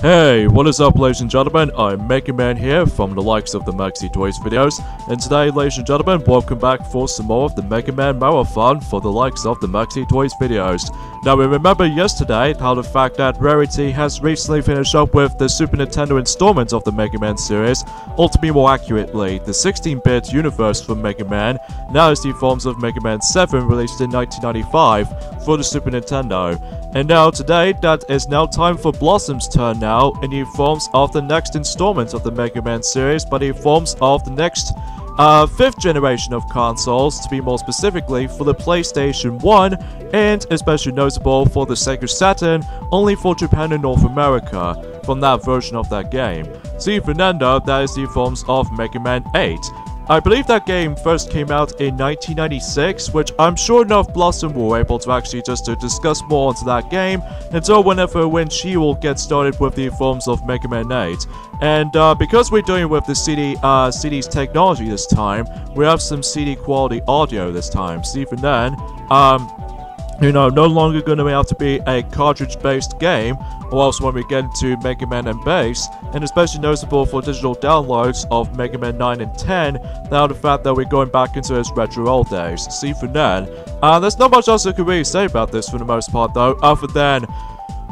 Hey, what is up ladies and gentlemen, I'm Mega Man here from the likes of the Maxi Toys videos, and today ladies and gentlemen, welcome back for some more of the Mega Man Marathon for the likes of the Maxi Toys videos. Now we remember yesterday how the fact that Rarity has recently finished up with the Super Nintendo installment of the Mega Man series, or to be more accurately, the 16-bit universe from Mega Man, now is the forms of Mega Man 7 released in 1995 for the Super Nintendo. And now today, that is now time for Blossom's turn now, in the forms of the next installment of the Mega Man series, but in forms of the next 5th generation of consoles, to be more specifically for the PlayStation 1, and especially notable for the Sega Saturn, only for Japan and North America, from that version of that game. See Fernando, that is the forms of Mega Man 8. I believe that game first came out in 1996, which I'm sure enough Blossom will able to actually just to discuss more onto that game, until when she will get started with the forms of Mega Man 8. And because we're doing with the CD's technology this time, we have some CD quality audio this time. So even then, no longer going to have to be a cartridge-based game, or else when we get into Mega Man and Bass, and especially noticeable for digital downloads of Mega Man 9 and 10, now the fact that we're going back into those retro old days. See for then, there's not much else I can really say about this for the most part though, other than,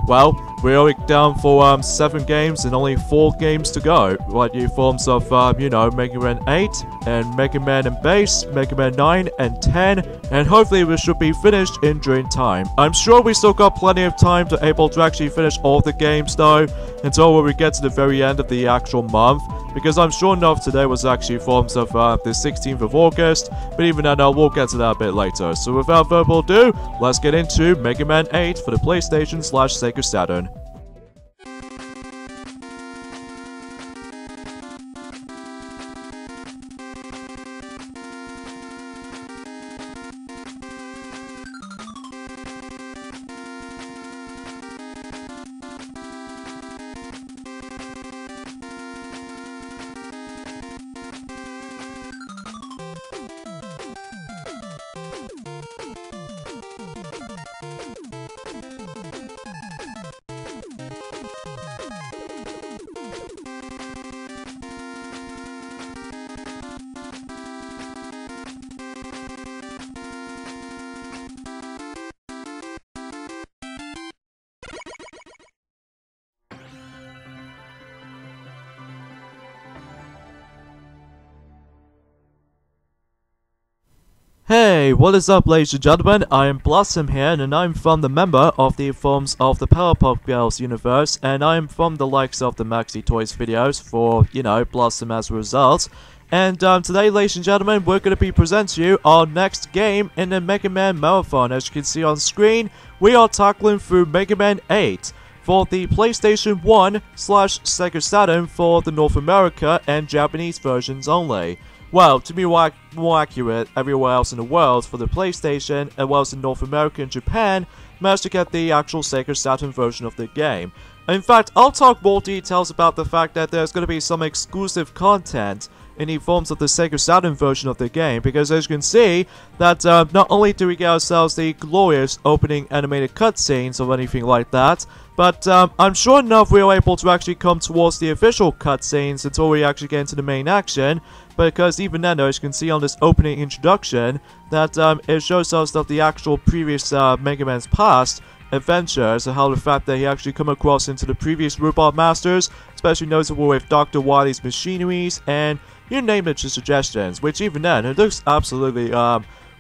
well, we're only down for 7 games and only 4 games to go. Like the forms of, Mega Man 8, and Mega Man and Bass, Mega Man 9 and 10, and hopefully we should be finished in during time. I'm sure we still got plenty of time to able to actually finish all the games though, until when we get to the very end of the actual month, because I'm sure enough today was actually forms of the 16th of August, but even then we'll get to that a bit later. So without further ado, let's get into Mega Man 8 for the PlayStation/Sega Saturn. Hey, what is up ladies and gentlemen, I am Blossom here, and I'm from the member of the forms of the Powerpuff Girls universe, and I am from the likes of the Maxi Toys videos for, Blossom as a result. And today ladies and gentlemen, we're going to be presenting you our next game in the Mega Man Marathon. As you can see on screen, we are tackling through Mega Man 8. For the PlayStation 1/Sega Saturn for the North America and Japanese versions only. Well, to be more accurate, everywhere else in the world for the PlayStation, as well as in North America and Japan, managed to get the actual Sega Saturn version of the game. In fact, I'll talk more details about the fact that there's going to be some exclusive content in the forms of the Sega Saturn version of the game, because as you can see, that not only do we get ourselves the glorious opening animated cutscenes or anything like that, but I'm sure enough we are able to actually come towards the official cutscenes until we actually get into the main action, because even then, as you can see on this opening introduction, that it shows us that the actual previous Mega Man's past adventures, and how the fact that he actually come across into the previous Robot Masters, especially noticeable with Dr. Wily's machineries, and you name it, just suggestions, which even then, it looks absolutely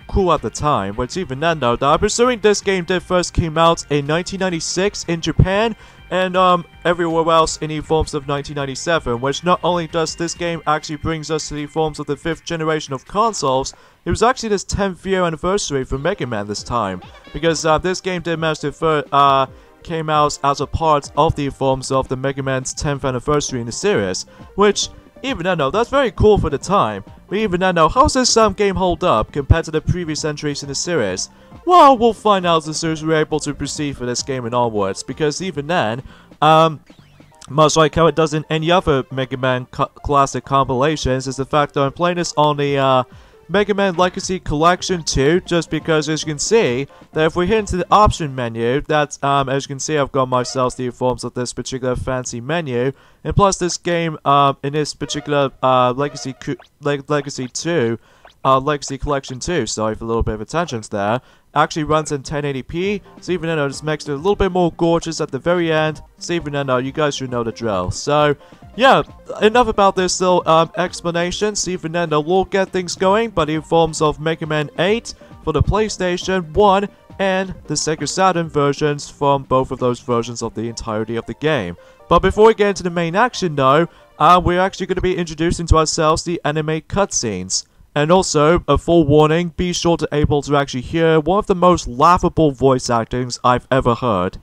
cool at the time, which even then though, I'm assuming this game did first came out in 1996 in Japan, and everywhere else in the forms of 1997, which not only does this game actually brings us to the forms of the 5th generation of consoles, it was actually this 10th year anniversary for Mega Man this time, because this game did manage to came out as a part of the forms of the Mega Man's 10th anniversary in the series, which even then though, that's very cool for the time, but even then though, how's this game hold up compared to the previous entries in the series? Well, we'll find out as soon as we're able to proceed for this game and onwards, because even then, much like how it does in any other Mega Man classic compilations, is the fact that I'm playing this on the Mega Man Legacy Collection 2, just because as you can see, that if we hit into the option menu, that's, as you can see, I've got myself the forms of this particular fancy menu, and plus this game, in this particular, Legacy 2, Legacy Collection 2, sorry for a little bit of attention there, actually runs in 1080p, so even though this makes it a little bit more gorgeous at the very end, so even though you guys should know the drill. So, yeah, enough about this little explanation, so even then we'll get things going, but in forms of Mega Man 8 for the PlayStation 1 and the Sega Saturn versions from both of those versions of the entirety of the game. But before we get into the main action though, we're actually going to be introducing to ourselves the anime cutscenes. And also, a full warning, be sure to able to actually hear one of the most laughable voice actings I've ever heard.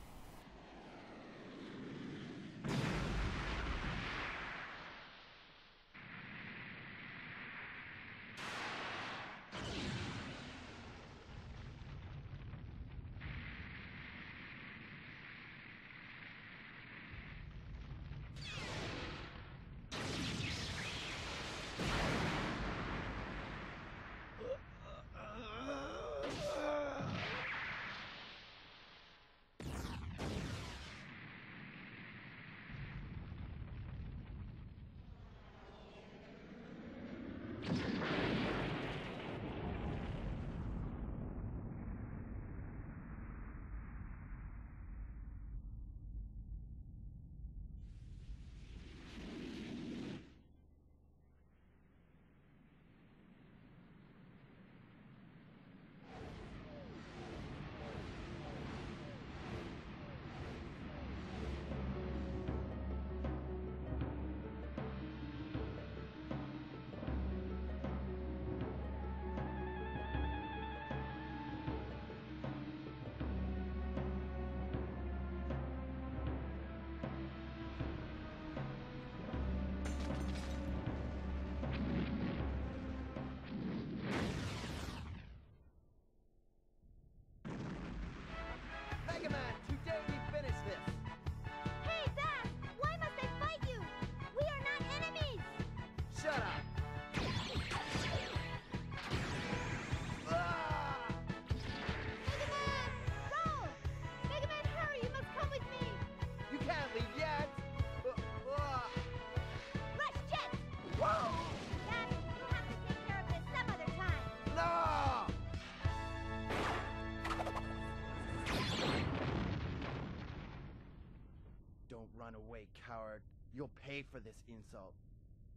Run away, coward. You'll pay for this insult.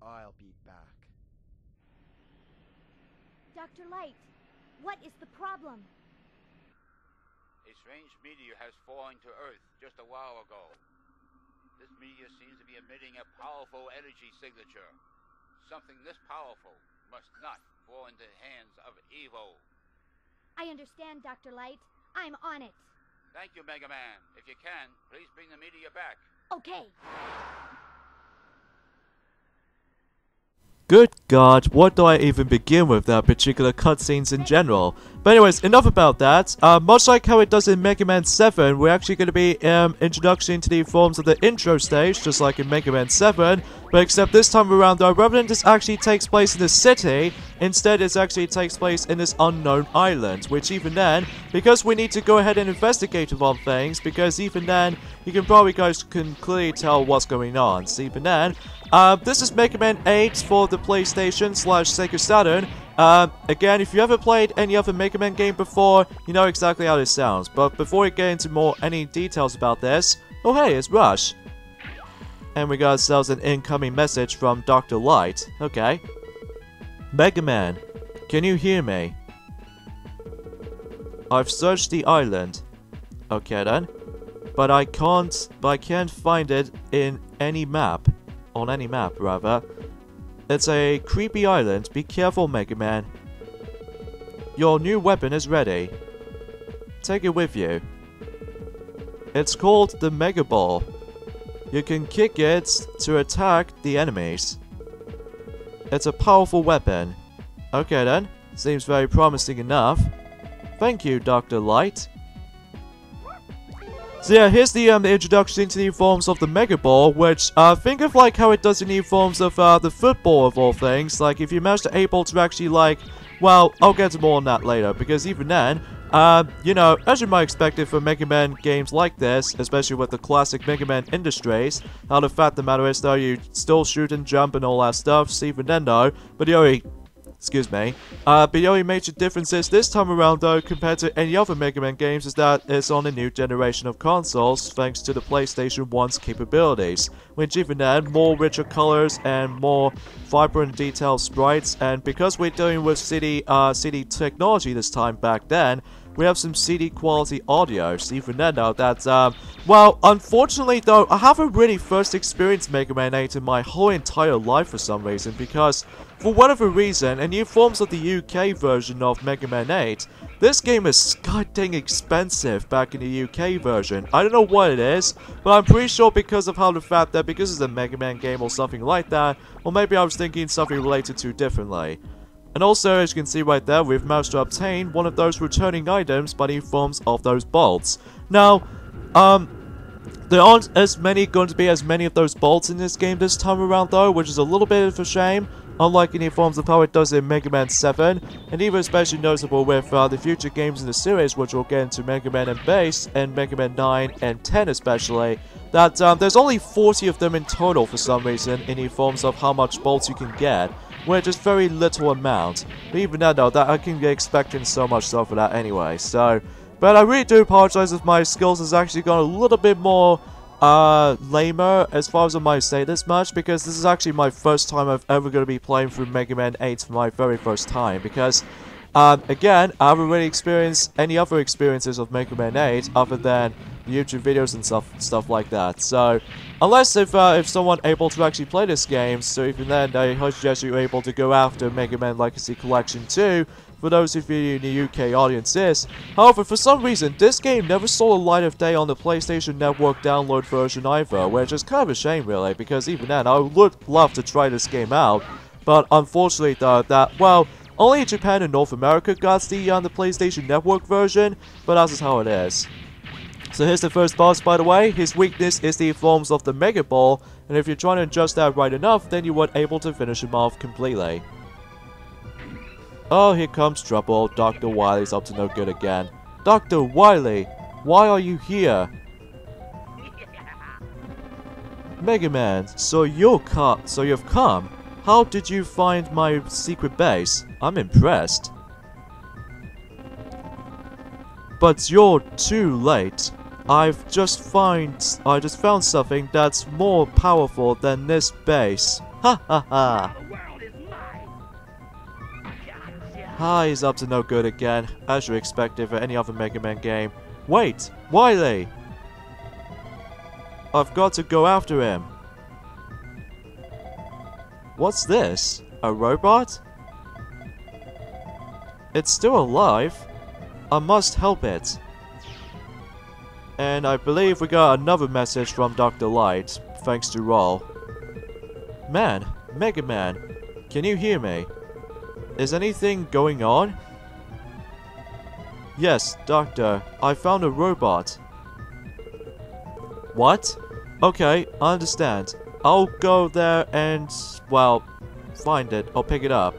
I'll be back. Dr. Light, what is the problem? A strange meteor has fallen to Earth just a while ago. This meteor seems to be emitting a powerful energy signature. Something this powerful must not fall into the hands of evil. I understand, Dr. Light. I'm on it. Thank you, Mega Man. If you can, please bring the meteor back. Okay. Good God, what do I even begin with that particular cutscenes in general? But anyways, enough about that. Much like how it does in Mega Man 7, we're actually going to be introduction to the forms of the intro stage, just like in Mega Man 7, but except this time around though, rather than this actually takes place in the city, instead it actually takes place in this unknown island, which even then, because we need to go ahead and investigate on things, because even then, you can probably guys can clearly tell what's going on. So even then, this is Mega Man 8 for the PlayStation / Sega Saturn. Again, if you ever played any other Mega Man game before, you know exactly how this sounds. But before we get into any details about this, oh hey, it's Rush. And we got ourselves an incoming message from Dr. Light. Okay. Mega Man, can you hear me? I've searched the island. Okay then. But I can't find it in any map. On any map, rather. It's a creepy island. Be careful, Mega Man. Your new weapon is ready. Take it with you. It's called the Mega Ball. You can kick it to attack the enemies. It's a powerful weapon. Okay then. Seems very promising enough. Thank you, Dr. Light. So yeah, here's the introduction to the forms of the Mega Ball, which, think of like how it does in the forms of, the football of all things. Like, if you manage to able to actually, like, well, I'll get to more on that later, because even then, you know, as you might expect it for Mega Man games like this, especially with the classic Mega Man industries, now the fact of the matter is though, you still shoot and jump and all that stuff, so even then though, but the only major difference is this time around though, compared to any other Mega Man games, is that it's on a new generation of consoles, thanks to the PlayStation 1's capabilities, which even then, more richer colors and more vibrant detailed sprites, and because we're dealing with CD technology this time back then, we have some CD quality audio, so even then though, that's, well, unfortunately though, I haven't really first experienced Mega Man 8 in my whole entire life for some reason, because, for whatever reason, in new forms of the UK version of Mega Man 8, this game is goddamn expensive back in the UK version. I don't know what it is, but I'm pretty sure because of how the fact that because it's a Mega Man game or something like that, or maybe I was thinking something related to differently. And also, as you can see right there, we've managed to obtain one of those returning items by the forms of those bolts. Now, there aren't going to be as many of those bolts in this game this time around though, which is a little bit of a shame, unlike in the forms of how it does in Mega Man 7, and even especially noticeable with the future games in the series, which we'll get into Mega Man and Base, and Mega Man 9 and 10 especially, that there's only 40 of them in total for some reason in the forms of how much bolts you can get, which is very little amount. But even then though, that I can be expecting so much stuff for that anyway, so... But I really do apologize if my skills has actually gone a little bit more lamer as far as I might say this much, because this is actually my first time I've ever going to be playing through Mega Man 8 for my very first time, because again, I haven't really experienced any other experiences of Mega Man 8 other than YouTube videos and stuff like that. So, unless if someone able to actually play this game, so even then, I suggest you're able to go after Mega Man Legacy Collection 2, for those of you in the UK audiences. However, for some reason, this game never saw the light of day on the PlayStation Network download version either, which is kind of a shame really, because even then, I would love to try this game out, but unfortunately though, that, well, only Japan and North America got the PlayStation Network version, but that's just how it is. So here's the first boss, by the way. His weakness is the forms of the Mega Ball, and if you're trying to adjust that right enough, then you would able to finish him off completely. Oh, here comes trouble. Dr. Wily's up to no good again. Dr. Wily, why are you here? Mega Man, so you've come. How did you find my secret base? I'm impressed. But you're too late. I just found something that's more powerful than this base. Ha ha ha. Ah, he's up to no good again, as you expected for any other Mega Man game. Wait, Wily! I've got to go after him. What's this? A robot? It's still alive. I must help it. And I believe we got another message from Dr. Light, thanks to Raul. Man, Mega Man, can you hear me? Is anything going on? Yes, Doctor, I found a robot. What? Okay, I understand. I'll go there and, well, find it. I'll pick it up.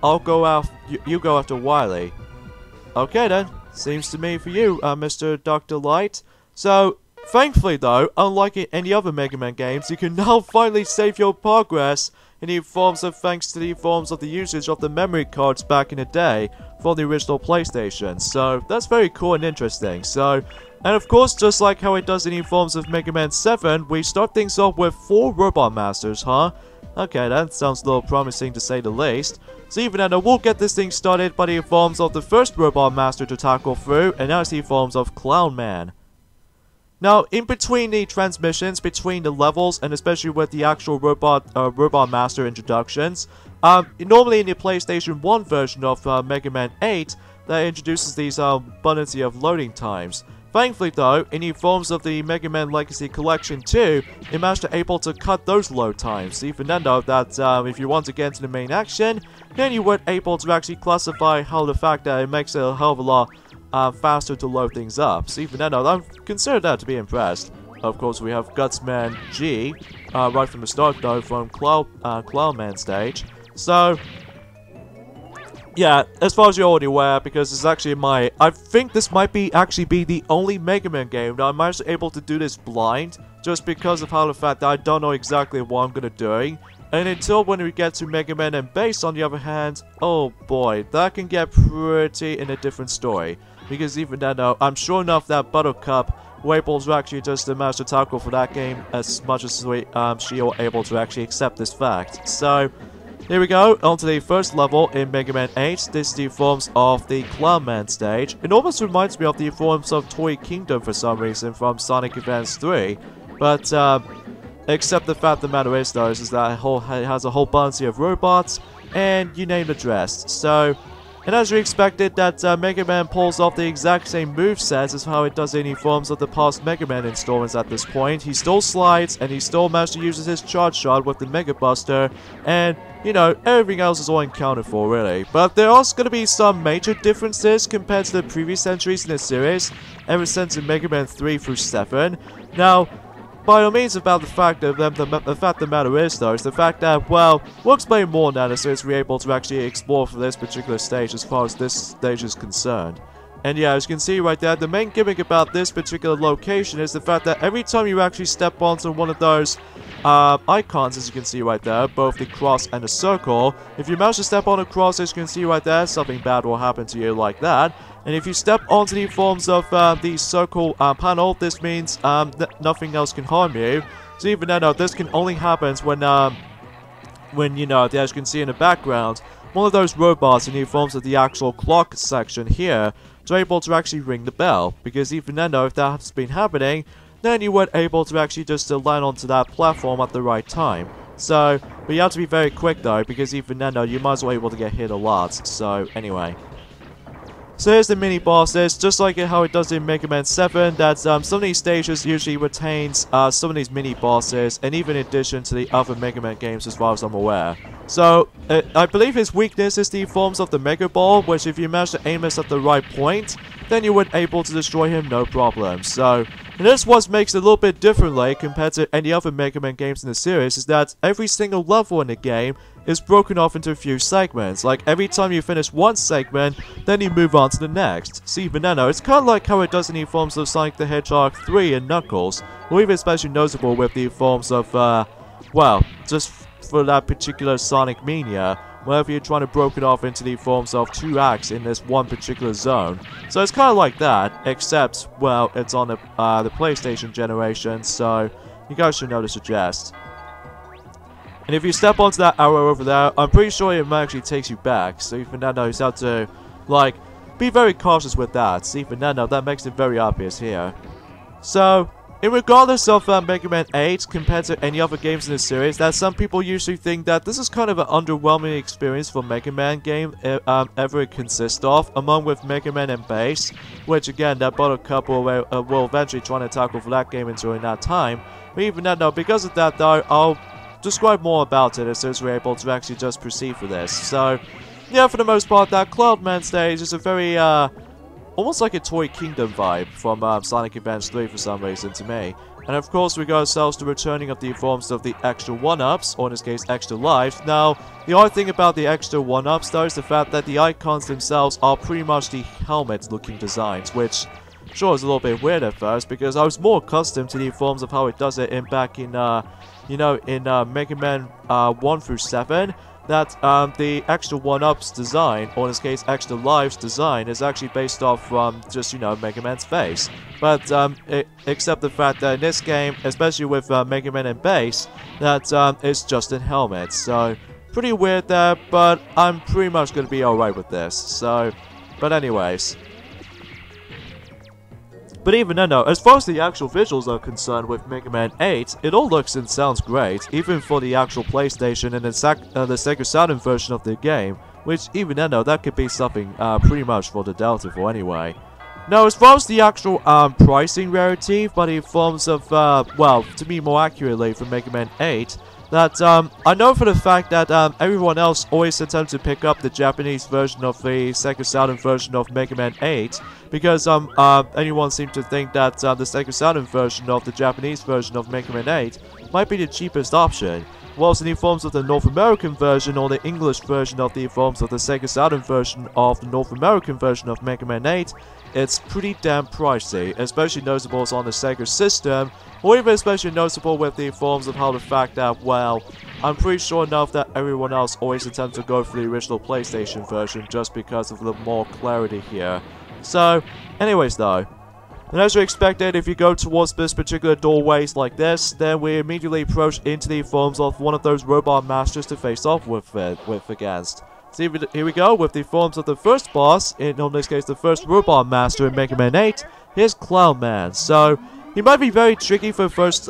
I'll go after, you go after Wily. Okay then, seems to me for you, Mr. Dr. Light. So, thankfully though, unlike in any other Mega Man games, you can now finally save your progress in the forms of thanks to the forms of the usage of the memory cards back in the day for the original PlayStation. So, that's very cool and interesting. So, and of course, just like how it does in the forms of Mega Man 7, we start things off with 4 Robot Masters, huh? Okay, that sounds a little promising to say the least. So even then, we'll get this thing started by the forms of the first Robot Master to tackle through, and that's the forms of Clown Man. Now, in between the transmissions, between the levels, and especially with the actual Robot Master introductions, normally in the PlayStation 1 version of Mega Man 8, that introduces these abundance of loading times. Thankfully though, in the forms of the Mega Man Legacy Collection 2, it managed to able to cut those load times. Even then though, that if you want to get into the main action, then you weren't able to actually classify how the fact that it makes it a hell of a lot faster to load things up. So even then though, I consider that to be impressed. Of course, we have Gutsman G, right from the start though, from Clown Man stage. So, yeah, as far as you're already aware, because it's actually I think this might actually be the only Mega Man game that I'm actually able to do this blind, just because of how the fact that I don't know exactly what I'm gonna do. And until when we get to Mega Man and Bass, on the other hand, oh boy, that can get pretty in a different story. Because even then, I'm sure enough that Buttercup were able to actually just manage to tackle for that game as much as she were able to actually accept this fact. So, here we go, on to the first level in Mega Man 8. This is the forms of the Clown Man stage. It almost reminds me of the forms of Toy Kingdom for some reason from Sonic Advance 3. But, except the fact the matter is, though, is that it has a whole bunch of robots, and you name the dress. So, and as we expected, that Mega Man pulls off the exact same moveset as how it does any forms of the past Mega Man installments at this point. He still slides, and he still managed to use his charge shot with the Mega Buster, and, you know, everything else is all accounted for, really. But there are going to be some major differences compared to the previous entries in the series, ever since in Mega Man 3 through 7. Now, by all means, about the fact of the fact of the matter is, though, is the fact that, well, we'll explain more now as we're able to actually explore for this particular stage as far as this stage is concerned. And yeah, as you can see right there, the main gimmick about this particular location is the fact that every time you actually step onto one of those icons, as you can see right there, both the cross and the circle, if you manage to step on a cross, as you can see right there, something bad will happen to you like that. And if you step onto the forms of the circle panel, this means nothing else can harm you. So even then, this can only happen when you know, as you can see in the background, one of those robots in the forms of the actual clock section here are able to actually ring the bell. Because even then, if that has been happening, then you weren't able to actually just land onto that platform at the right time. So, but you have to be very quick though, because even then, you might as well be able to get hit a lot. So anyway. So here's the mini bosses, just like how it does in Mega Man 7, that some of these stages usually retains some of these mini bosses, and even in addition to the other Mega Man games as far as I'm aware. So, I believe his weakness is the forms of the Mega Ball, which if you manage to aim this at the right point, then you would able to destroy him no problem. So, and this what makes it a little bit differently compared to any other Mega Man games in the series, is that every single level in the game is broken off into a few segments. Like, every time you finish one segment, then you move on to the next. See, Banana, it's kind of like how it does in the forms of Sonic the Hedgehog 3 and Knuckles, or even especially notable with the forms of, well, just for that particular Sonic Mania, whenever you're trying to break it off into the forms of 2 acts in this one particular zone. So it's kind of like that, except, well, it's on the PlayStation generation, so you guys should know to suggest. And if you step onto that arrow over there, I'm pretty sure it actually takes you back. So even now knows how to, like, be very cautious with that. See, even now that makes it very obvious here. So, regardless of Mega Man 8, compared to any other games in the series, that some people usually think that this is kind of an underwhelming experience for Mega Man game ever it consists of, along with Mega Man and Bass, which again, that Buttercup will eventually try to tackle for that game during that time. But even then, though, because of that, though, I'll describe more about it as soon as we're able to actually just proceed for this. So, yeah, for the most part, that Cloud Man stage is a very, almost like a Toy Kingdom vibe from Sonic Advance 3 for some reason to me. And of course, we got ourselves the returning of the forms of the extra 1-ups, or in this case, extra lives. Now, the odd thing about the extra 1-ups, though, is the fact that the icons themselves are pretty much the helmet-looking designs, which sure is a little bit weird at first, because I was more accustomed to the forms of how it does it back in, you know, in Mega Man 1 through 7, that the extra 1-ups design, or in this case extra lives design, is actually based off from just, you know, Mega Man's face. But except the fact that in this game, especially with Mega Man and Bass, that it's just in helmets. So pretty weird there, but I'm pretty much going to be alright with this. So, but anyways. But even then, as far as the actual visuals are concerned with Mega Man 8, it all looks and sounds great, even for the actual PlayStation and the Sega Saturn version of the game, which even then, that could be something pretty much for the Delta for anyway. Now, as far as the actual pricing rarity, but in forms of, well, to be more accurately for Mega Man 8, that I know for the fact that everyone else always attempts to pick up the Japanese version of the Sega Saturn version of Mega Man 8, because anyone seems to think that the Sega Saturn version of the Japanese version of Mega Man 8 might be the cheapest option. whilst in the forms of the North American version or the English version of the forms of the Sega Saturn version of the North American version of Mega Man 8, it's pretty damn pricey, especially noticeable on the Sega system, or even especially noticeable with the forms of how the fact that, well, I'm pretty sure enough that everyone else always attempts to go for the original PlayStation version just because of the more clarity here. So, anyways though, and as you expected, if you go towards this particular doorways like this, then we immediately approach into the forms of one of those robot masters to face off with against. So here we go with the forms of the first boss, in this case the first robot master in Mega Man 8. Here's Clown Man. So he might be very tricky for first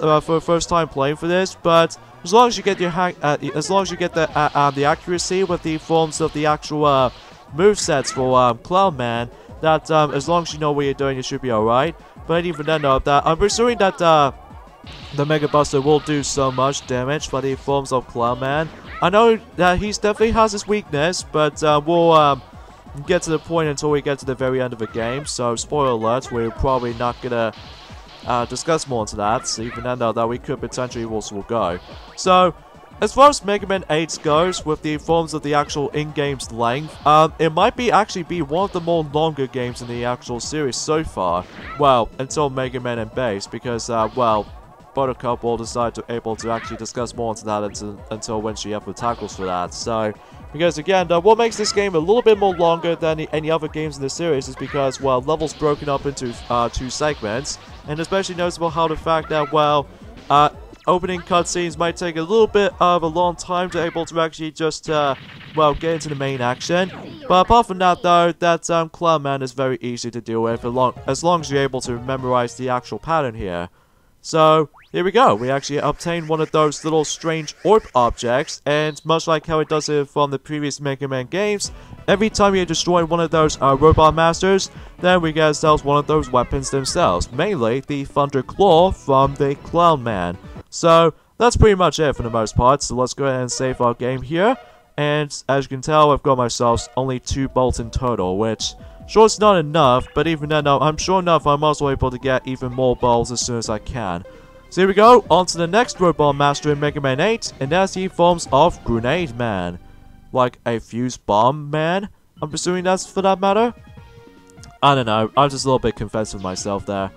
time playing for this, but as long as you get your the accuracy with the forms of the actual movesets for Clown Man, that as long as you know what you're doing, you should be alright. But even then, I'm presuming that the Mega Buster will do so much damage by the forms of Clown Man. I know that he definitely has his weakness, but we'll get to the point until we get to the very end of the game. So, spoiler alert, we're probably not gonna discuss more into that. So even then, though, that we could potentially also go. So, as far as Mega Man 8 goes, with the forms of the actual in-game's length, it might actually be one of the more longer games in the actual series so far. Well, until Mega Man and Base, because, well, Buttercup will decide to able to actually discuss more into that until when she ever tackles for that. So, because again, what makes this game a little bit more longer than any other games in the series is because, well, levels broken up into 2 segments, and especially noticeable how the fact that, well, opening cutscenes might take a little bit of a long time to able to actually just, well, get into the main action. But apart from that, though, that Clown Man is very easy to deal with as long as you're able to memorize the actual pattern here. So, here we go. We actually obtained one of those little strange orb objects, and much like how it does it from the previous Mega Man games, every time you destroy one of those robot masters, then we get ourselves one of those weapons themselves, mainly the Thunder Claw from the Clown Man. So, that's pretty much it for the most part, so let's go ahead and save our game here. And as you can tell, I've got myself only 2 bolts in total, which, sure, it's not enough, but even then, I'm sure enough I'm also able to get even more bolts as soon as I can. So here we go, on to the next robot master in Mega Man 8, and that's the forms of Grenade Man. Like a fuse bomb man? I'm presuming that's for that matter? I don't know, I'm just a little bit confused with myself there.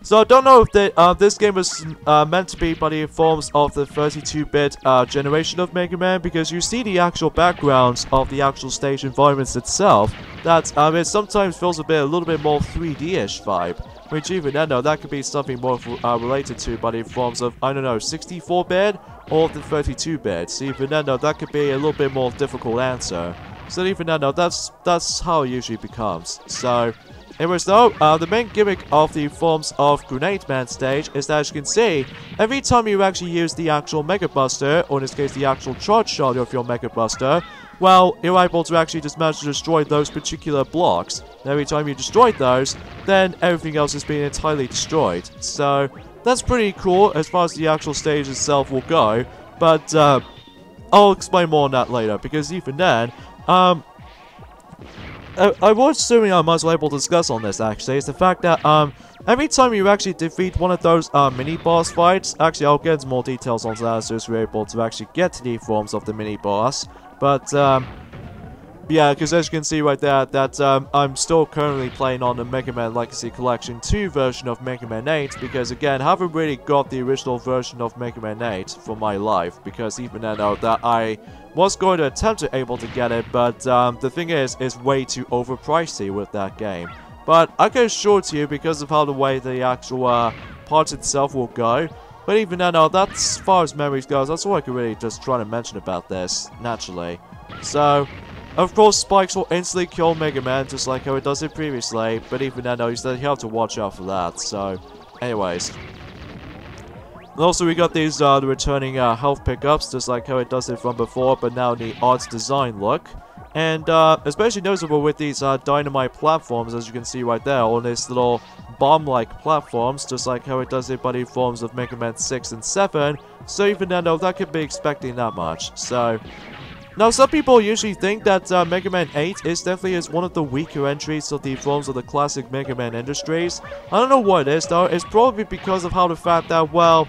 So I don't know if this game was meant to be by the forms of the 32-bit generation of Mega Man, because you see the actual backgrounds of the actual stage environments itself, that it sometimes feels a little bit more 3D-ish vibe. Which even then, though, that could be something more related to by the forms of, I don't know, 64-bit or the 32-bit. So even then, though, that could be a little bit more difficult answer. So even then, though, that's how it usually becomes. So, anyways, though, the main gimmick of the forms of Grenade Man stage is that, as you can see, every time you actually use the actual Mega Buster, or in this case, the actual charge shot of your Mega Buster, well, you're able to actually just manage to destroy those particular blocks. And every time you destroy those, then everything else has been entirely destroyed. So, that's pretty cool as far as the actual stage itself will go. But, I'll explain more on that later, because even then, I was assuming I was able to discuss on this, actually, is the fact that, every time you actually defeat one of those, mini-boss fights, actually, I'll get into more details on that as soon as we're able to actually get to the forms of the mini-boss. But, yeah, because as you can see right there, that I'm still currently playing on the Mega Man Legacy Collection 2 version of Mega Man 8, because again, I haven't really got the original version of Mega Man 8 for my life, because even then, that I was going to attempt to able to get it, but the thing is, it's way too overpricey with that game. But I can assure to you, because of how the way the actual part itself will go, but even then, that's as far as memories goes, that's all I can really just try to mention about this, naturally. So, of course, Spikes will instantly kill Mega Man, just like how it does it previously, but even then, you have to watch out for that, so, anyways. And also, we got these, the returning health pickups, just like how it does it from before, but now in the arts design look. And, especially noticeable with these, dynamite platforms, as you can see right there, on this little bomb-like platforms, just like how it does it by the forms of Mega Man 6 and 7, so even then, that could be expecting that much, so... Now, some people usually think that Mega Man 8 is definitely one of the weaker entries of the forms of the classic Mega Man industries. I don't know what it is, though. It's probably because of how the fact that, well,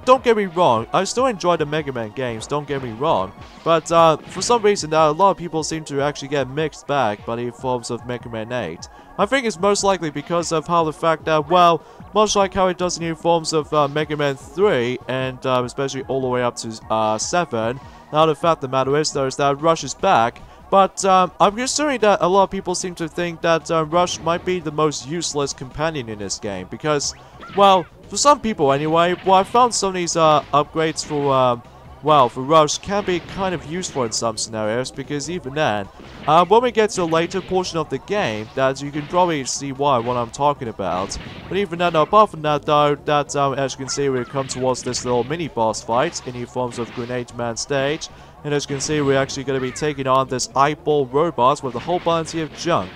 don't get me wrong, I still enjoy the Mega Man games, don't get me wrong, but for some reason a lot of people seem to actually get mixed back by the forms of Mega Man 8. I think it's most likely because of how the fact that, well, much like how it does in new forms of Mega Man 3, and especially all the way up to 7, now the fact of the matter is, though, is that Rush is back. But I'm considering that a lot of people seem to think that Rush might be the most useless companion in this game. Because, well, for some people anyway, well, I found some of these upgrades for, well, for Rush can be kind of useful in some scenarios. Because even then, when we get to a later portion of the game, that you can probably see what I'm talking about. But even then, apart from that though, that as you can see, we come towards this little mini-boss fight in the forms of Grenade Man stage. And as you can see, we're actually going to be taking on this eyeball robot with a whole bunch of junk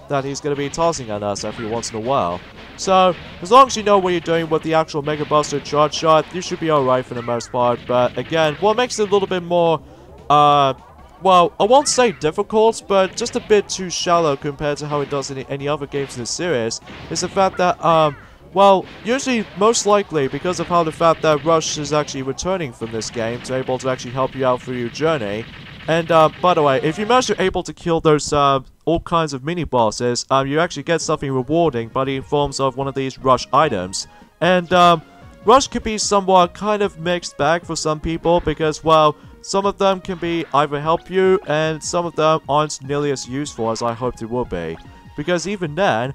that he's going to be tossing at us every once in a while. So, as long as you know what you're doing with the actual Mega Buster Charge Shot, you should be alright for the most part. But again, what makes it a little bit more, well, I won't say difficult, but just a bit too shallow compared to how it does in any other games in the series, is the fact that, well, usually, most likely, because of how the fact that Rush is actually returning from this game to able to actually help you out through your journey. And, by the way, if you manage to able to kill those, all kinds of mini-bosses, you actually get something rewarding by the forms of one of these Rush items. And, Rush could be somewhat kind of mixed bag for some people, because, well, some of them can be either help you, and some of them aren't nearly as useful as I hoped it would be. Because even then,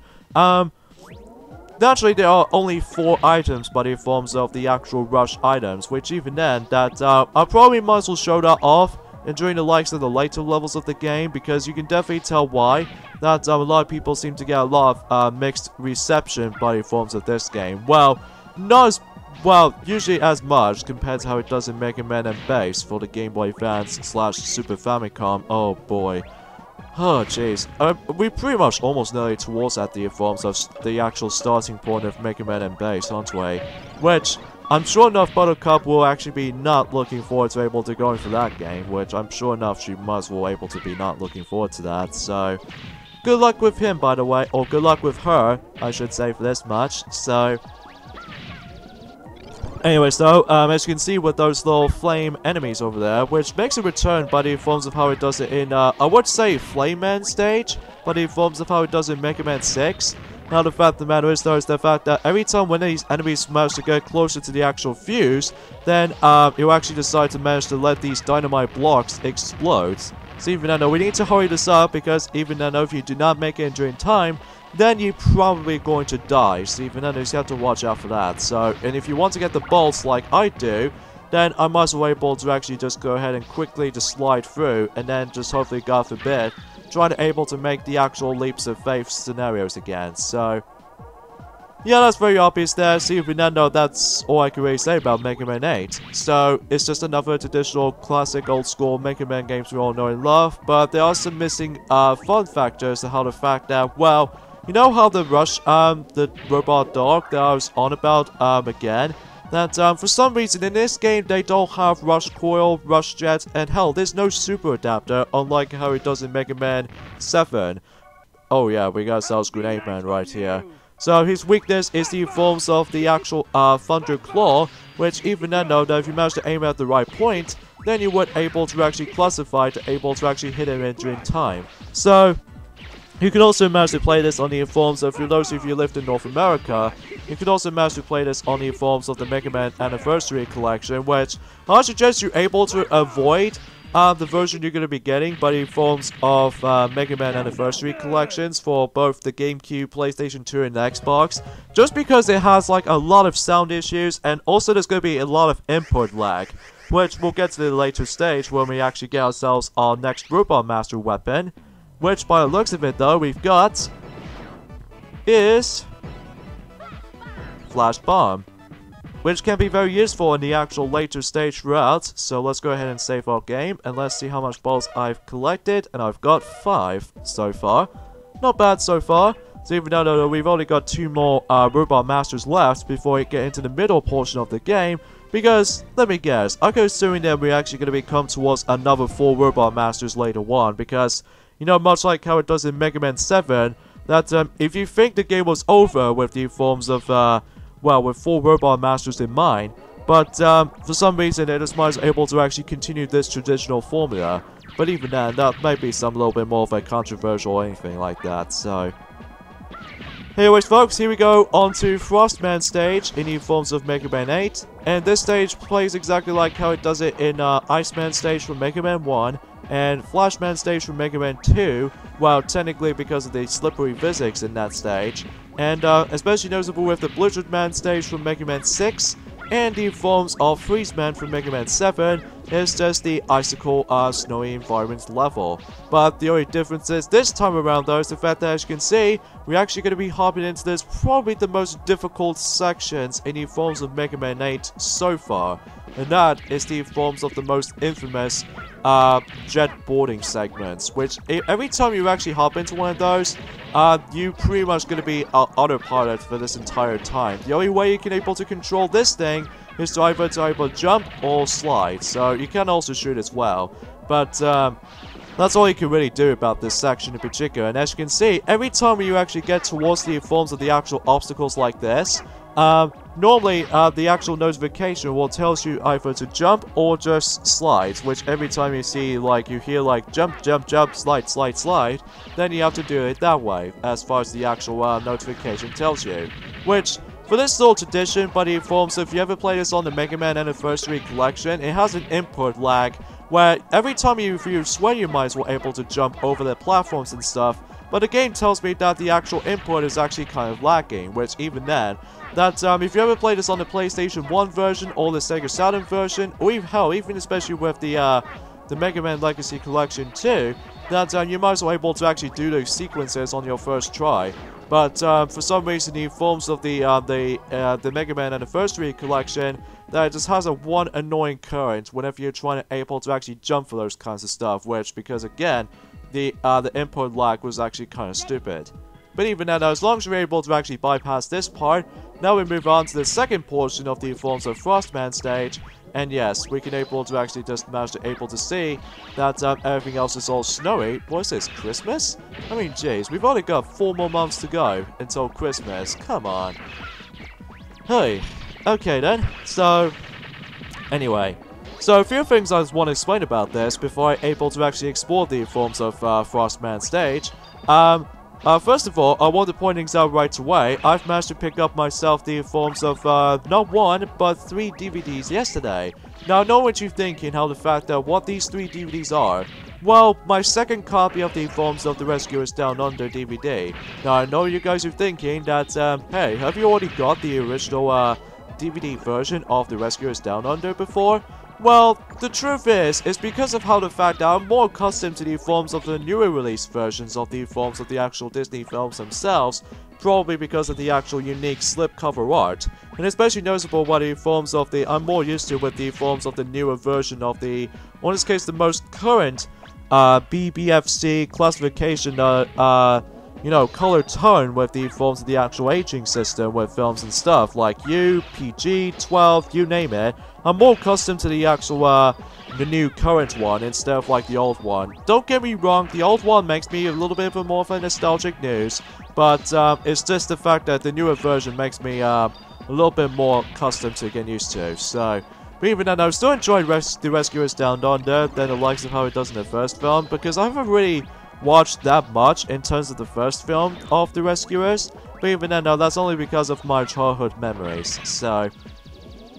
naturally, there are only 4 items by the forms of the actual Rush items, which even then, that I probably might as well show that off during the likes of the later levels of the game, because you can definitely tell why that a lot of people seem to get a lot of mixed reception by the forms of this game. Well, not as well, usually as much compared to how it does in Mega Man and Base for the Game Boy Advance / Super Famicom. Oh boy. Oh jeez, we pretty much almost nearly towards at the forms of the actual starting point of Mega Man and Base, aren't we? Which, I'm sure enough Buttercup will actually be not looking forward to able to going for that game, which I'm sure enough she might as well able to be not looking forward to that, so... Good luck with him, by the way, or good luck with her, I should say, for this much, so... Anyways though, as you can see with those little flame enemies over there, which makes a return by the forms of how it does it in, I would say Flame Man stage, by the forms of how it does in Mega Man 6. Now the fact of the matter is though, is the fact that every time when these enemies manage to get closer to the actual fuse, then you'll actually decide to manage to let these dynamite blocks explode. So even though we need to hurry this up, because even though if you do not make it during time, then you're probably going to die. So even then, you have to watch out for that. So, and if you want to get the bolts like I do, then I might as well be able to actually just go ahead and quickly just slide through, and then just hopefully, God forbid, try to able to make the actual leaps of faith scenarios again. So, yeah, that's very obvious there. So even then, though, that's all I can really say about Mega Man 8. So, it's just another traditional, classic, old-school Mega Man games we all know and love, but there are some missing fun factors to how the fact that, well, you know how the Rush, the robot dog that I was on about, again? That, for some reason in this game, they don't have Rush Coil, Rush Jet, and hell, there's no Super Adapter, unlike how it does in Mega Man 7. Oh yeah, we got ourselves Grenade Man right here. So his weakness is the forms of the actual, Thunder Claw, which even then though, that if you manage to aim at the right point, then you would able to actually classify to able to actually hit him in during time. So, you can also manage to play this on the forms of, for those of you who lived in North America, you can also manage to play this on the forms of the Mega Man Anniversary Collection, which I suggest you're able to avoid the version you're going to be getting by the forms of Mega Man Anniversary Collections for both the GameCube, PlayStation 2, and Xbox, just because it has like a lot of sound issues, and also there's going to be a lot of input lag, which we'll get to the later stage when we actually get ourselves our next Robot Master weapon. Which, by the looks of it though, we've got is Flash Bomb, which can be very useful in the actual later stage route. So let's go ahead and save our game, and let's see how much balls I've collected, and I've got 5 so far. Not bad so far. So even though we've only got 2 more Robot Masters left before we get into the middle portion of the game, because, let me guess, I'm assuming that we're actually going to come towards another 4 Robot Masters later on, because, you know, much like how it does in Mega Man 7, that if you think the game was over with the forms of, well, with 4 Robot Masters in mind, but for some reason it is not able to actually continue this traditional formula. But even then, that might be some little bit more of a controversial or anything like that, so... Anyways folks, here we go on to Frostman stage in the forms of Mega Man 8. And this stage plays exactly like how it does it in Iceman stage from Mega Man 1 and Flashman stage from Mega Man 2, well, technically because of the slippery physics in that stage. And especially noticeable with the Blizzard Man stage from Mega Man 6 and the forms of Freeze Man from Mega Man 7 is just the icicle snowy environment level. But the only difference is this time around though is the fact that, as you can see, we're actually going to be hopping into this probably the most difficult sections in the forms of Mega Man 8 so far. And that is the forms of the most infamous jet boarding segments, which every time you actually hop into one of those, you pretty much going to be autopilot for this entire time. The only way you can able to control this thing is to either jump or slide, so you can also shoot as well. But that's all you can really do about this section in particular. And as you can see, every time you actually get towards the forms of the actual obstacles like this, normally the actual notification will tell you either to jump or just slide, which every time you see, like, you hear like jump, jump, jump, slide, slide, slide, then you have to do it that way as far as the actual notification tells you. Which, for this little tradition, by the forms, if you ever play this on the Mega Man Anniversary Collection, it has an input lag where every time you swear you might as well able to jump over the platforms and stuff, but the game tells me that the actual input is actually kind of lagging, which even then, that if you ever play this on the PlayStation 1 version or the Sega Saturn version, or even, hell, even especially with the Mega Man Legacy Collection 2, that you might as well able to actually do those sequences on your first try. But for some reason, the forms of the Mega Man Anniversary Collection, that it just has a one annoying current whenever you're trying to able to actually jump for those kinds of stuff. Which, because again, the input lag was actually kind of stupid. But even then, as long as you're able to actually bypass this part, now we move on to the second portion of the forms of Frostman stage. And yes, we can able to actually just manage to able to see that everything else is all snowy. What is this, Christmas? I mean, jeez, we've only got 4 more months to go until Christmas. Come on. Hey, okay then. So, anyway. So, a few things I just want to explain about this before I'm able to actually explore the forms of Frostman stage. First of all, I want to point things out right away. I've managed to pick up myself the forms of, not 1, but 3 DVDs yesterday. Now, I know what you're thinking, how the fact that what these 3 DVDs are. Well, my second copy of the forms of the Rescuers Down Under DVD. Now, I know you guys are thinking that, hey, have you already got the original, DVD version of the Rescuers Down Under before? Well, the truth is because of how the fact that I'm more accustomed to the forms of the newer released versions of the forms of the actual Disney films themselves, probably because of the actual unique slipcover art, and especially noticeable by the forms of the, I'm more used to with the forms of the newer version of the, or in this case the most current, BBFC classification, you know, color tone with the forms of the actual aging system with films and stuff, like U, PG, 12, you name it. I'm more accustomed to the actual, the new current one instead of like the old one. Don't get me wrong, the old one makes me a little bit of more of a nostalgic news, but it's just the fact that the newer version makes me a little bit more accustomed to getting used to. So, but even then, I still enjoyed the Rescuers Down Under than the likes of how it does in the first film, because I haven't really watched that much in terms of the first film of the Rescuers. But even then, no, that's only because of my childhood memories. So,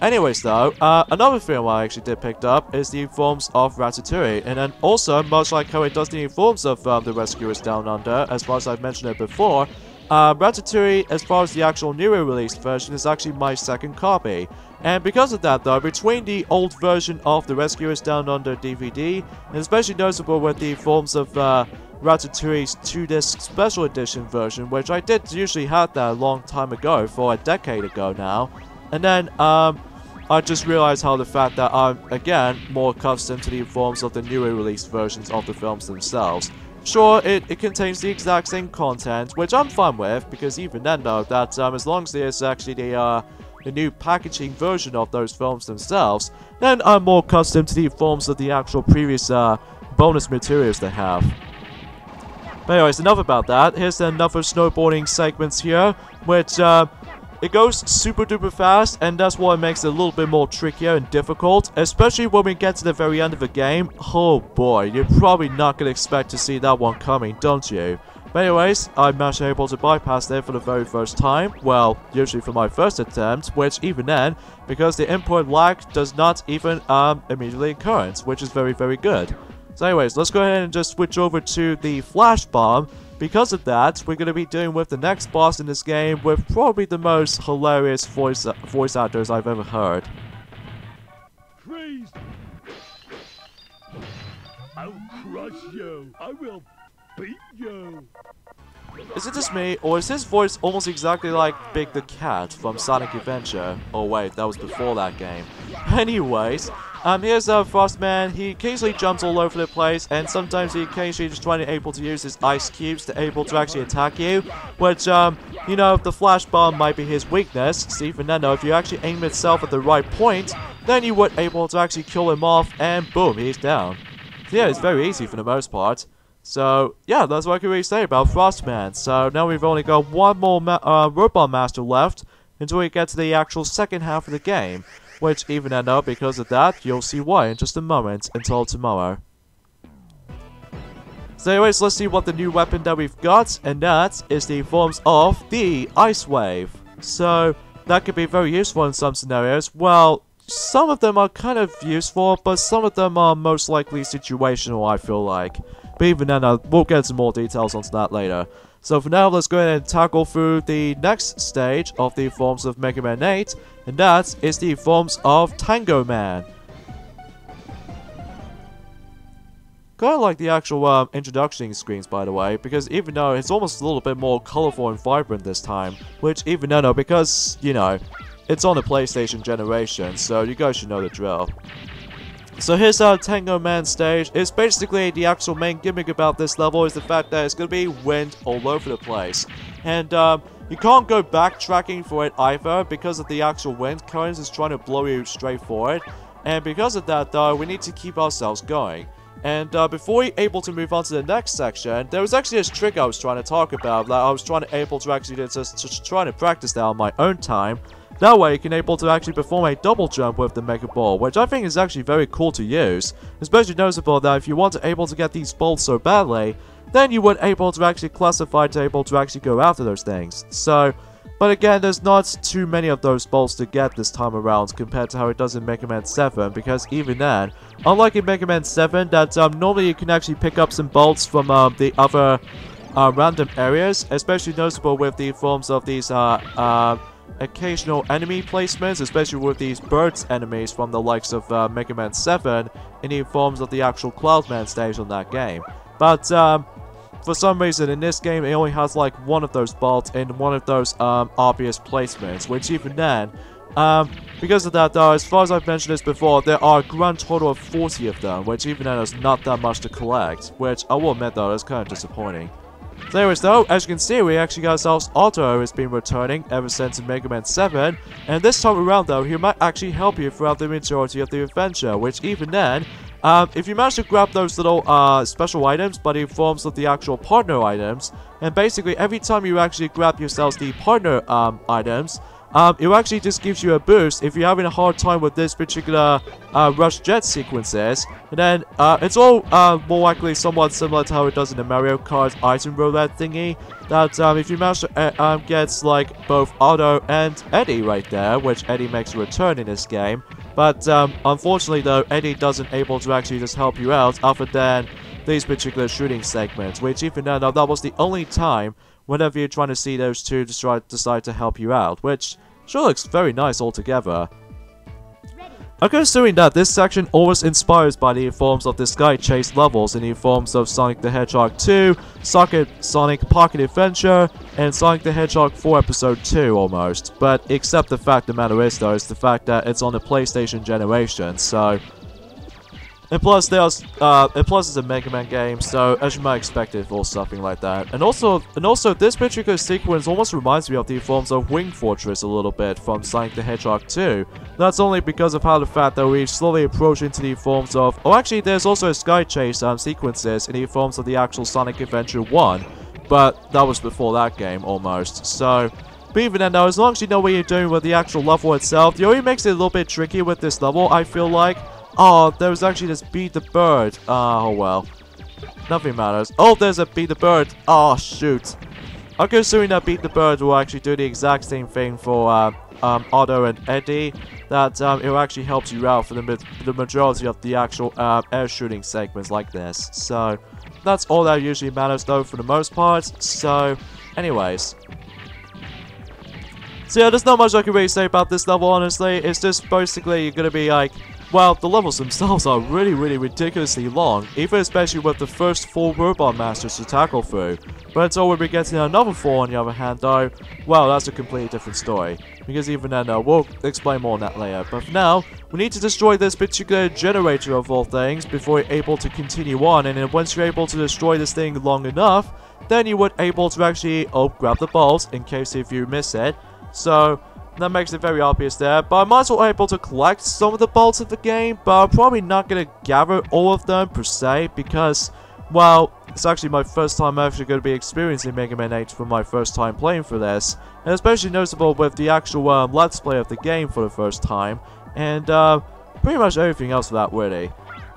anyways though, another film I actually did pick up is the forms of Ratatouille, and then also, much like how it does the forms of the Rescuers Down Under, as far as I've mentioned it before, Ratatouille, as far as the actual newer released version, is actually my second copy. And because of that though, between the old version of the Rescuers Down Under DVD, and especially noticeable with the forms of Ratatouille's 2-disc special edition version, which I did usually have that a long time ago, for a decade ago now, and then I just realized how the fact that I'm, again, more accustomed to the forms of the newer released versions of the films themselves. Sure, it contains the exact same content, which I'm fine with, because even then though, that as long as there's actually the new packaging version of those films themselves, then I'm more accustomed to the forms of the actual previous bonus materials they have. But anyways, enough about that. Here's another snowboarding segments here, which it goes super duper fast, and that's what makes it a little bit more trickier and difficult, especially when we get to the very end of the game. Oh boy, you're probably not going to expect to see that one coming, don't you? But anyways, I managed to be able to bypass it for the very first time. Well, usually for my first attempt, which even then, because the input lag does not even immediately occur, which is very, very good. So anyways, let's go ahead and just switch over to the flash bomb. Because of that, we're going to be dealing with the next boss in this game with probably the most hilarious voice actors I've ever heard. Freeze! I'll crush you. I will beat you. Is it just me, or is his voice almost exactly like Big the Cat from Sonic Adventure? Oh wait, that was before that game. Anyways, here's Frostman. He occasionally jumps all over the place, and sometimes he occasionally just trying to able to use his ice cubes to able to actually attack you, which, you know, the flash bomb might be his weakness. So even then, though, if you actually aim itself at the right point, then you would able to actually kill him off, and boom, he's down. So yeah, it's very easy for the most part. So, yeah, that's what I can really say about Frostman. So, now we've only got one more Robot Master left until we get to the actual second half of the game. Which, even though, because of that, you'll see why in just a moment until tomorrow. So anyways, let's see what the new weapon that we've got, and that is the forms of the Ice Wave. So, that could be very useful in some scenarios. Well, some of them are kind of useful, but some of them are most likely situational, I feel like. But even then, we'll get some more details onto that later. So for now, let's go ahead and tackle through the next stage of the forms of Mega Man 8, and that is the forms of Tengu Man. Kind of like the actual introduction screens, by the way, because even though it's almost a little bit more colorful and vibrant this time, which even though, because, you know, it's on the PlayStation generation, so you guys should know the drill. So here's our Tengu Man stage. It's basically the actual main gimmick about this level is the fact that it's going to be wind all over the place. And you can't go backtracking for it either because of the actual wind currents is trying to blow you straight forward. And because of that though, we need to keep ourselves going. And before we're able to move on to the next section, there was actually this trick I was trying to talk about that I was trying to able to actually just trying to practice that on my own time. That way you can able to actually perform a double jump with the Mega Ball, which I think is actually very cool to use. Especially noticeable that if you want to able to get these balls so badly, then you would able to actually classify to able to actually go after those things. So, but again, there's not too many of those balls to get this time around compared to how it does in Mega Man 7, because even then, unlike in Mega Man 7, that normally you can actually pick up some bolts from the other random areas, especially noticeable with the forms of these occasional enemy placements, especially with these birds enemies from the likes of Mega Man 7 in the forms of the actual Cloudman stage on that game. But for some reason in this game it only has like one of those bolts in one of those obvious placements, which even then, because of that though, as far as I've mentioned this before, there are a grand total of 40 of them, which even then is not that much to collect, which I will admit though is kind of disappointing. So anyways though, as you can see, we actually got ourselves Otto, who has been returning ever since in Mega Man 7, and this time around though, he might actually help you throughout the majority of the adventure, which even then, if you manage to grab those little special items by the forms of the actual partner items, and basically every time you actually grab yourselves the partner items, it actually just gives you a boost if you're having a hard time with this particular rush jet sequences. And then it's all more likely somewhat similar to how it does in the Mario Kart item roulette thingy. That if you manage to get like both Otto and Eddie right there, which Eddie makes a return in this game. But unfortunately though, Eddie doesn't able to actually just help you out other than these particular shooting segments, which even though that was the only time whenever you're trying to see those two decide to help you out, which sure looks very nice altogether. I'm considering that this section always inspires by the forms of the Sky Chase levels in the forms of Sonic the Hedgehog 2, Sonic Pocket Adventure, and Sonic the Hedgehog 4 Episode 2 almost. But except the fact the matter is though, is the fact that it's on the PlayStation generation, so... And plus, it's a Mega Man game, so as you might expect it for something like that. And also, this particular sequence almost reminds me of the forms of Wing Fortress a little bit from Sonic the Hedgehog 2. That's only because of how the fact that we slowly approach into the forms of... Oh, actually, there's also Sky Chase sequences in the forms of the actual Sonic Adventure 1, but that was before that game, almost. So... But even then, though, as long as you know what you're doing with the actual level itself, it only makes it a little bit tricky with this level, I feel like. Oh, there was actually this Beat the Bird. Oh, well. Nothing matters. Oh, there's a Beat the Bird. Oh, shoot. Okay, assuming that Beat the Bird will actually do the exact same thing for Otto and Eddie, that it will actually help you out for the majority of the actual air shooting segments like this. So, that's all that usually matters, though, for the most part. So, anyways. So yeah, there's not much I can really say about this level, honestly. It's just basically you're gonna be like, well, the levels themselves are really, really ridiculously long, even especially with the first 4 robot masters to tackle through. But until we'll be getting another 4 on the other hand, though, well, that's a completely different story. Because even then, we'll explain more on that later. But for now, we need to destroy this particular generator of all things before you're able to continue on. And then once you're able to destroy this thing long enough, then you would able to actually, grab the balls in case if you miss it. So, that makes it very obvious there, but I might as well be able to collect some of the bolts of the game, but I'm probably not going to gather all of them per se, because, well, it's actually my first time actually going to be experiencing Mega Man 8 for my first time playing for this, and especially noticeable with the actual Let's Play of the game for the first time, and pretty much everything else for that really.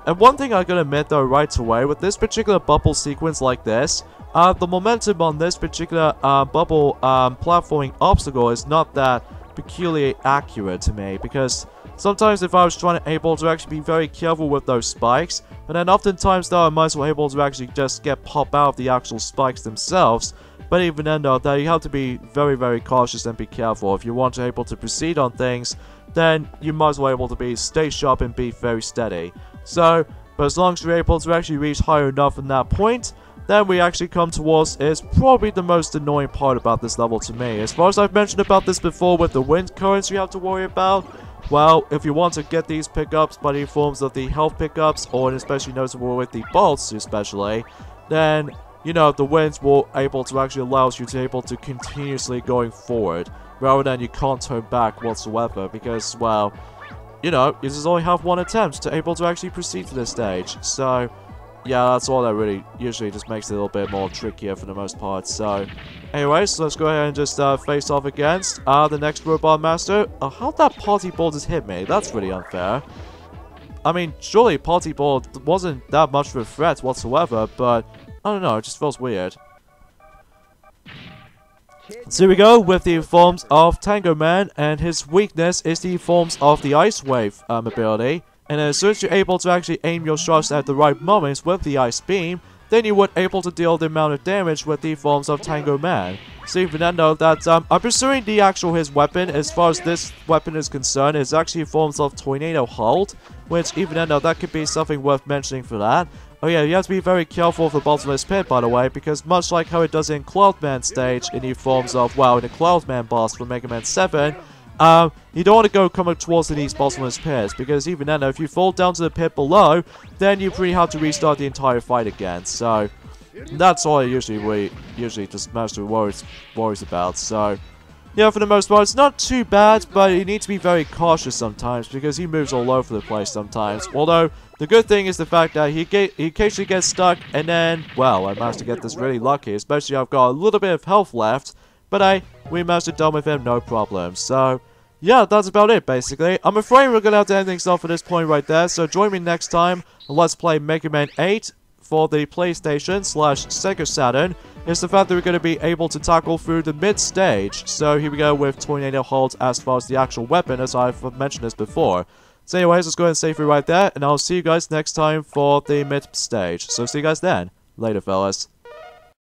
And one thing I gotta admit though right away, with this particular bubble sequence like this, the momentum on this particular bubble platforming obstacle is not that peculiarly accurate to me, because sometimes if I was trying to able to actually be very careful with those spikes, but then oftentimes though I might as well able to actually just get popped out of the actual spikes themselves. But even then though, you have to be very, very cautious and be careful. If you want to be able to proceed on things, then you might as well able to stay sharp and be very steady. So, but as long as you're able to actually reach higher enough in that point, then we actually come towards is probably the most annoying part about this level to me. As far as I've mentioned about this before with the wind currents you have to worry about, well, if you want to get these pickups by the forms of the health pickups, or especially noticeable with the bolts especially, then, you know, the winds will able to actually allows you to able to continuously going forward, rather than you can't turn back whatsoever, because, well, you know, you just only have one attempt to able to actually proceed to this stage. So, yeah, that's all that really usually just makes it a little bit more trickier for the most part. So, anyways, so let's go ahead and just face off against the next Robot Master. How'd that party ball just hit me? That's really unfair. I mean, surely party ball wasn't that much of a threat whatsoever, but I don't know, it just feels weird. So here we go with the forms of Tengu Man, and his weakness is the forms of the Ice Wave ability. And as soon as you're able to actually aim your shots at the right moments with the Ice Beam, then you would able to deal the amount of damage with the forms of Tengu Man. So even then though that I'm pursuing the actual his weapon, as far as this weapon is concerned, is actually forms of Tornado Hold, which even then though that could be something worth mentioning for that. Oh yeah, you have to be very careful of the bottomless pit, by the way, because much like how it does in Cloudman stage, in the forms of, well, in the Cloudman boss for Mega Man 7, you don't want to go coming towards these bottomless pits, because even then, if you fall down to the pit below, then you pretty have to restart the entire fight again. So, that's all I usually just Master worries about. So, yeah, for the most part, it's not too bad, but you need to be very cautious sometimes, because he moves all over the place sometimes. Although, the good thing is the fact that he occasionally gets stuck, and then, well, I managed to get this really lucky, especially I've got a little bit of health deft, but we managed to deal with him no problem. So, yeah, that's about it, basically. I'm afraid we're gonna have to end things off at this point right there, so join me next time, let's play Mega Man 8 for the PlayStation/Sega Saturn. It's the fact that we're going to be able to tackle through the mid-stage. So here we go with Tornado Hold as far as the actual weapon, as I've mentioned this before. So anyways, let's go ahead and save it right there, and I'll see you guys next time for the mid-stage. So see you guys then. Later, fellas.